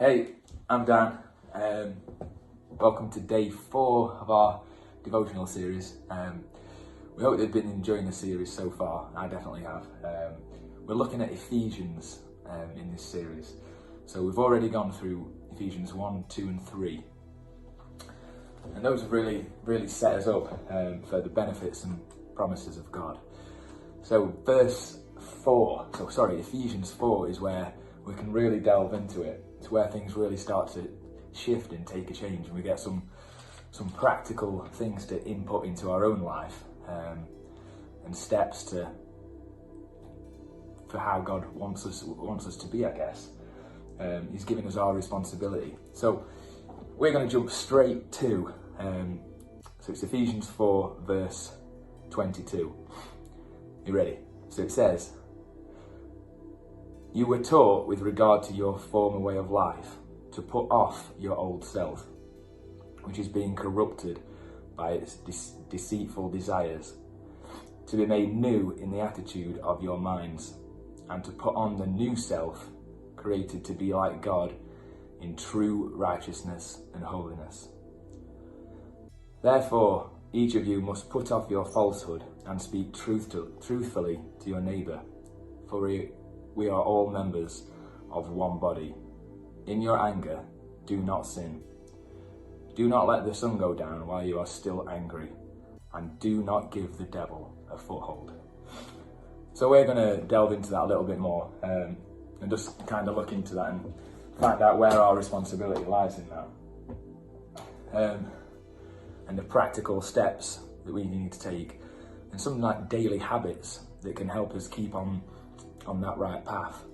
Hey, I'm Dan. Welcome to day 4 of our devotional series. We hope you've been enjoying the series so far. I definitely have. We're looking at Ephesians in this series. So we've already gone through Ephesians 1, 2 and 3. And those have really set us up for the benefits and promises of God. So Ephesians 4 is where we can really delve into it. It's where things really start to shift and take a change, and we get some practical things to input into our own life and steps for how God wants us to be, I guess. He's giving us our responsibility. So we're going to jump straight to so it's Ephesians 4 verse 22. You ready? So it says, "You were taught with regard to your former way of life to put off your old self, which is being corrupted by its deceitful desires, to be made new in the attitude of your minds, and to put on the new self, created to be like God in true righteousness and holiness. Therefore, each of you must put off your falsehood and speak truthfully to your neighbour, for we are all members of one body. In your anger, do not sin. Do not let the sun go down while you are still angry, and do not give the devil a foothold." So we're going to delve into that a little bit more and just kind of look into that and find out where our responsibility lies in that. And the practical steps that we need to take, and some like daily habits that can help us keep on that right path.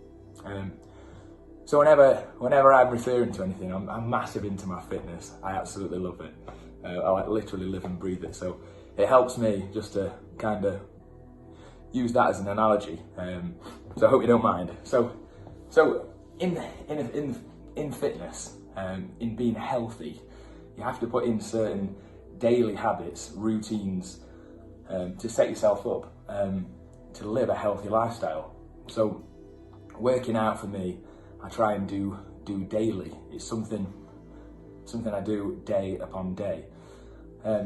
So whenever I'm referring to anything, I'm massive into my fitness. I absolutely love it. I literally live and breathe it. So it helps me just to kind of use that as an analogy. So I hope you don't mind. So in fitness, in being healthy, you have to put in certain daily habits, routines, to set yourself up to live a healthy lifestyle. So working out for me, I try and do daily. It's something I do day upon day.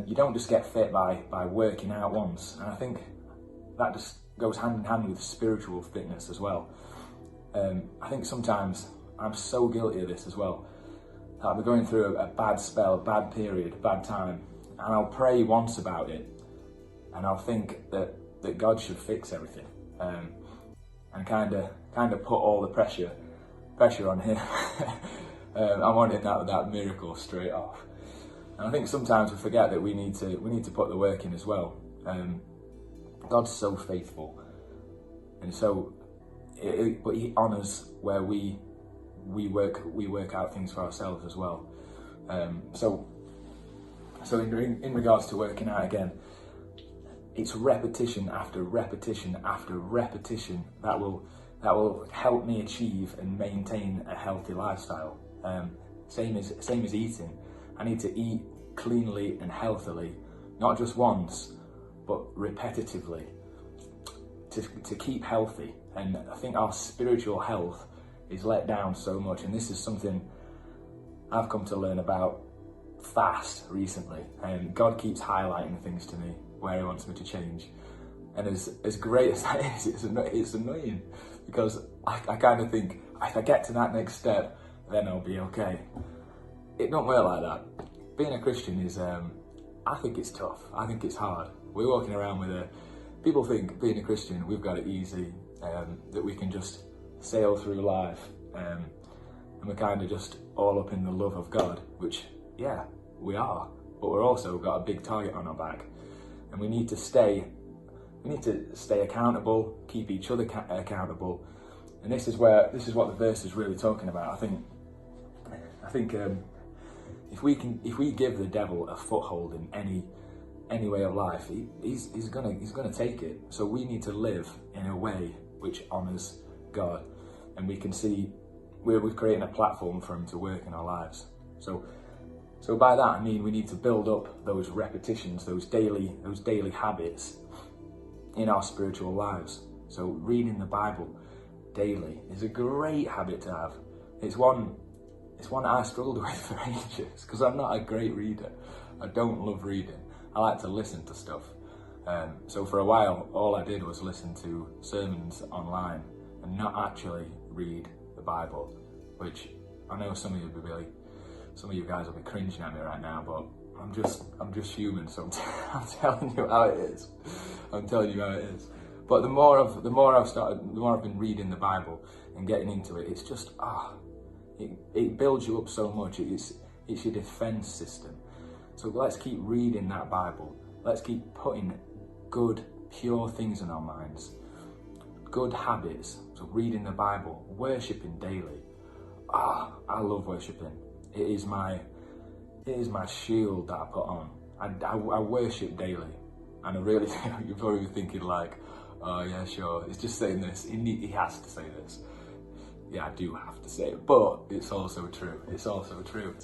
You don't just get fit by working out once, and I think that just goes hand in hand with spiritual fitness as well. I think sometimes I'm so guilty of this as well. I'll be going through a bad spell, a bad period, a bad time, and I'll pray once about it, and I'll think that God should fix everything, and kind of put all the pressure on him. I'm wanting that miracle straight off, and I think sometimes we forget that we need to put the work in as well. God's so faithful, and so but He honours where we work out things for ourselves as well. So in regards to working out, again, it's repetition after repetition after repetition that will help me achieve and maintain a healthy lifestyle. Same as eating. I need to eat cleanly and healthily, not just once, but repetitively, to keep healthy. And I think our spiritual health is let down so much, and this is something I've come to learn about fast recently, and God keeps highlighting things to me where He wants me to change. And as great as that is, it's annoying, because I kind of think, if I get to that next step, then I'll be okay. It don't work like that. Being a Christian is, I think it's tough. I think it's hard. We're walking around with people think being a Christian, we've got it easy, that we can just sail through life, and we're kind of just all up in the love of God, which, yeah, we are, but we're also got a big target on our back, and we need to stay accountable, keep each other accountable, and this is what the verse is really talking about. I think if we give the devil a foothold in any way of life, he's gonna take it. So we need to live in a way which honours God, and we can see we're creating a platform for Him to work in our lives. So by that I mean we need to build up those repetitions, those daily habits in our spiritual lives. So reading the Bible daily is a great habit to have. It's one it's one I struggled with for ages because I'm not a great reader. I don't love reading. I like to listen to stuff. So for a while, all I did was listen to sermons online and not actually read the Bible, which I know some of you guys will be cringing at me right now, but I'm just human, so I'm telling you how it is. I'm telling you how it is. But the more I've been reading the Bible and getting into it, it's just it builds you up so much. It's your defense system. So let's keep reading that Bible. Let's keep putting good, pure things in our minds. Good habits. So reading the Bible, worshiping daily. I love worshiping. It is my shield that I put on. I worship daily. And I really, you're probably thinking like, oh yeah, sure, it's just saying this. He has to say this. Yeah, I do have to say it, but it's also true. It's also true.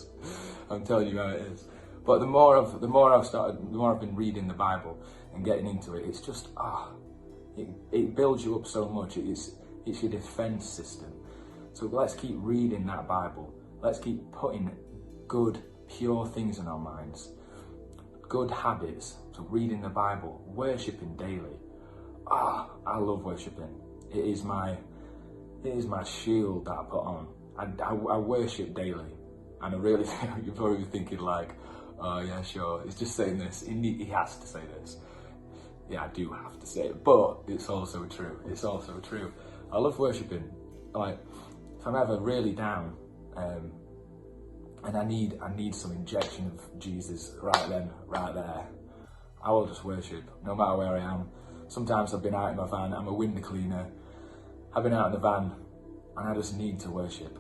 I'm telling you how it is. But the more I've been reading the Bible and getting into it, it's just it builds you up so much. It's your defense system. So let's keep reading that Bible. Let's keep putting good, pure things in our minds. Good habits. So reading the Bible, worshiping daily. I love worshiping. It is my shield that I put on. I worship daily. And I really, you're probably thinking like, oh yeah, sure, it's just saying this. He has to say this. Yeah, I do have to say it, but it's also true. It's also true. I love worshiping. Like, if I'm ever really down, and I need some injection of Jesus right then, right there, I will just worship, no matter where I am. Sometimes I've been out in my van, I'm a window cleaner. I've been out in the van, and I just need to worship.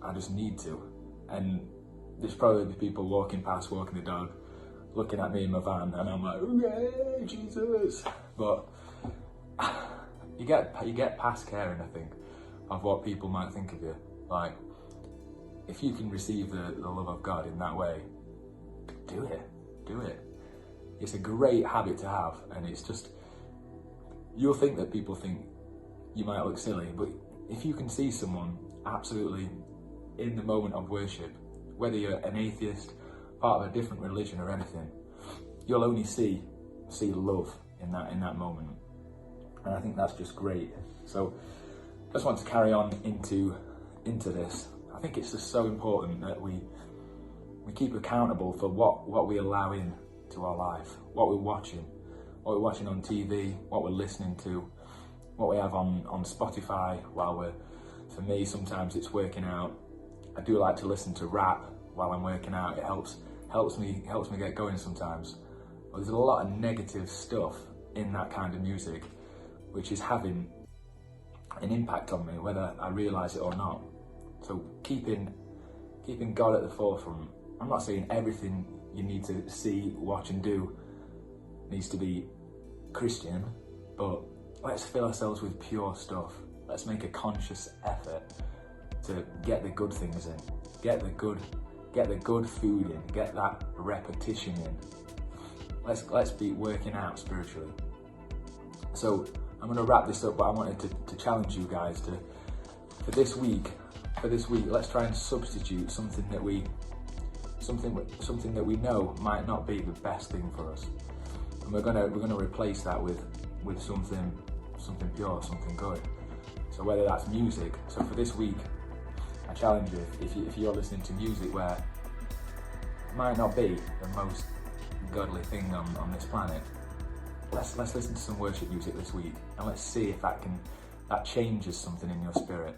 I just need to. And there's probably people walking past, walking the dog, looking at me in my van, and I'm like, "Hooray, Jesus!" But you get past caring, I think, of what people might think of you. Like, if you can receive the love of God in that way, do it. It's a great habit to have, and it's just, you'll think that people think you might look silly, but if you can see someone absolutely in the moment of worship, whether you're an atheist, part of a different religion or anything, you'll only see love in that moment. And I think that's just great. So I just want to carry on into this. I think it's just so important that we keep accountable for what we allow in to our life, what we're watching on TV, what we're listening to, what we have on Spotify for me, sometimes it's working out. I do like to listen to rap while I'm working out. It helps me get going sometimes. But there's a lot of negative stuff in that kind of music, which is having an impact on me, whether I realise it or not. So keeping God at the forefront. I'm not saying everything you need to see, watch and do needs to be Christian, but let's fill ourselves with pure stuff. Let's make a conscious effort to get the good things in, get the good food in, get that repetition in. Let's be working out spiritually. So I'm going to wrap this up, but I wanted to challenge you guys for this week, let's try and substitute something that we know might not be the best thing for us, and we're gonna replace that with something pure, something good. So whether that's music. So for this week, I challenge you, if you're listening to music where it might not be the most godly thing on this planet, let's listen to some worship music this week, and let's see if that changes something in your spirit.